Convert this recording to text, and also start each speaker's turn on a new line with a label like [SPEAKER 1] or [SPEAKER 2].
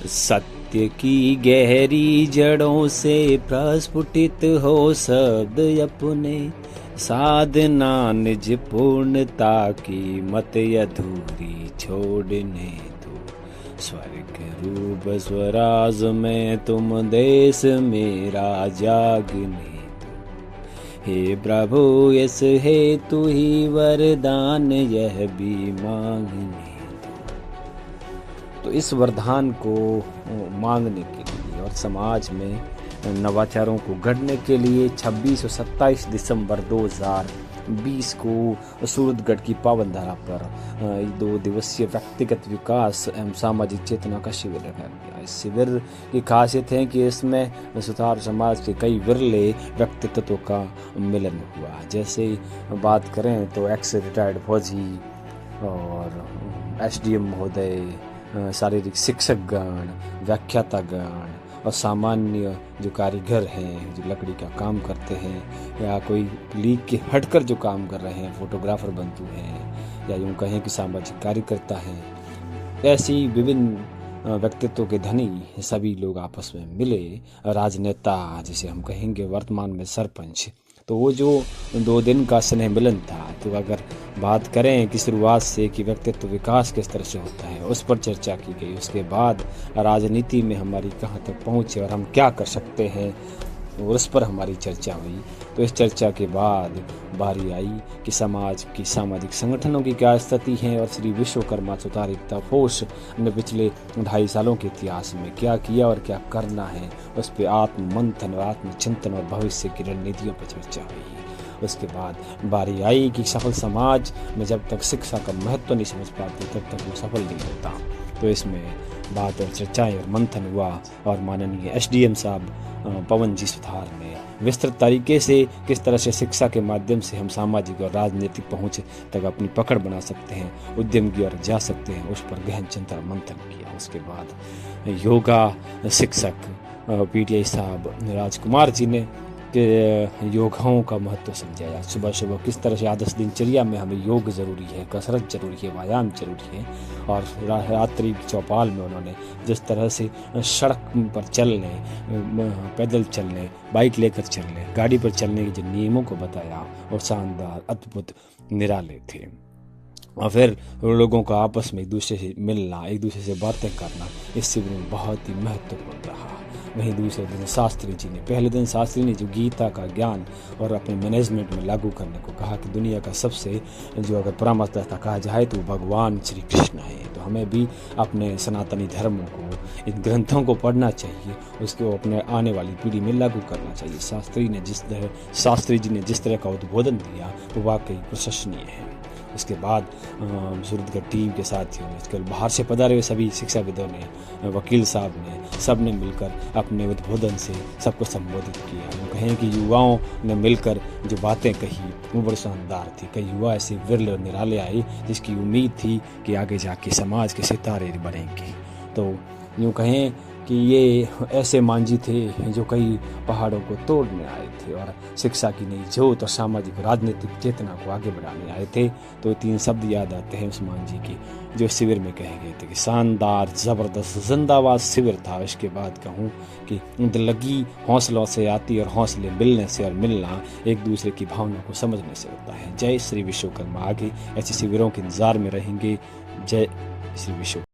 [SPEAKER 1] सत्य की गहरी जड़ों से प्रस्फुटित हो शब्द अपने, साधना निज पूर्णता की मत अधूरी छोड़ने दो। स्वर्ग रूप स्वराज में तुम देश मेरा जागने दो। हे प्रभु इस हेतु ही वरदान यह भी मांगने। तो इस वरदान को मांगने के लिए और समाज में नवाचारों को गढ़ने के लिए 26 और 27 दिसंबर 2020 को सूरतगढ़ की पावन धरा पर 2 दिवसीय व्यक्तिगत विकास एवं सामाजिक चेतना का शिविर रखा गया। इस शिविर की खासियत है कि इसमें सुतार समाज के कई विरले व्यक्तित्वों का मिलन हुआ। जैसे बात करें तो एक्स रिटायर्ड फौजी और SDM महोदय, शारीरिक शिक्षकगण, व्याख्यातागण और सामान्य जो कारीगर हैं, जो लकड़ी का काम करते हैं या कोई लीग के हटकर जो काम कर रहे हैं, फोटोग्राफर बंधु हैं या यूँ कहें कि सामाजिक कार्यकर्ता हैं, ऐसी विभिन्न व्यक्तित्व के धनी सभी लोग आपस में मिले। राजनेता जिसे हम कहेंगे वर्तमान में सरपंच, तो वो जो 2 दिन का स्नेह मिलन था, तो अगर बात करें कि शुरुआत से कि व्यक्तित्व विकास किस तरह से होता है उस पर चर्चा की गई। उसके बाद राजनीति में हमारी कहाँ तक पहुँच है और हम क्या कर सकते हैं और उस पर हमारी चर्चा हुई। तो इस चर्चा के बाद बारी आई कि समाज की सामाजिक संगठनों की क्या स्थिति है और श्री विश्वकर्मा सुतार एकता फोर्स ने पिछले 2.5 सालों के इतिहास में क्या किया और क्या करना है, उस पर आत्म मंथन और आत्मचिंतन और भविष्य की रणनीतियों पर चर्चा हुई। उसके बाद बारी आई कि सफल समाज में जब तक शिक्षा का महत्व नहीं समझ पाते तब तक वो सफल नहीं होता। तो इसमें बात और चर्चाएं और मंथन हुआ और माननीय SDM साहब पवन जी सुतार ने विस्तृत तरीके से किस तरह से शिक्षा के माध्यम से हम सामाजिक और राजनीतिक पहुंच तक अपनी पकड़ बना सकते हैं, उद्यम की ओर जा सकते हैं, उस पर गहन चिंतन मंथन किया। उसके बाद योगा शिक्षक PTI साहब राजकुमार जी ने योगाओं का महत्व समझाया। सुबह सुबह किस तरह से आदर्श दिनचर्या में हमें योग जरूरी है, कसरत जरूरी है, व्यायाम जरूरी है। और रात्रि चौपाल में उन्होंने जिस तरह से सड़क पर चलने, पैदल चलने, बाइक लेकर चलने, गाड़ी पर चलने के जो नियमों को बताया और शानदार अद्भुत निराले थे। और फिर लोगों का आपस में एक दूसरे से मिलना, एक दूसरे से बातें करना इस शिविर में बहुत ही महत्वपूर्ण रहा। वहीं दूसरे दिन शास्त्री जी ने, पहले दिन शास्त्री ने जो गीता का ज्ञान और अपने मैनेजमेंट में लागू करने को कहा कि दुनिया का सबसे जो अगर परामर्शदाता कहा जाए तो भगवान श्री कृष्ण है। तो हमें भी अपने सनातनी धर्मों को, इन ग्रंथों को पढ़ना चाहिए, उसको अपने आने वाली पीढ़ी में लागू करना चाहिए। शास्त्री जी ने जिस तरह का उद्बोधन दिया वो वाकई प्रशंसनीय है। उसके बाद सूरतगढ़ टीम के साथियों ने, इसके बाहर से पधारे हुए सभी शिक्षाविदों ने, वकील साहब ने, सब ने मिलकर अपने उद्बोधन से सबको संबोधित किया। हम कहें कि युवाओं ने मिलकर जो बातें कही वो बड़ी शानदार थी। कई युवा ऐसे विरल और निराले आए जिसकी उम्मीद थी कि आगे जाके समाज के सितारे बनेंगे। तो यूँ कहें कि ये ऐसे मांझी थे जो कई पहाड़ों को तोड़ने आए थे और शिक्षा की नई जोत और सामाजिक राजनीतिक चेतना को आगे बढ़ाने आए थे। तो 3 शब्द याद आते हैं उस मांझी के जो शिविर में कहे गए थे कि शानदार, जबरदस्त, जिंदाबाद शिविर था। इसके बाद कहूँ कि दिलगी हौसलों से आती और हौसले मिलने से और मिलना एक दूसरे की भावना को समझने से होता है। जय श्री विश्वकर्मा। आगे ऐसे शिविरों के इंतजार में रहेंगे। जय श्री विश्वकर्मा।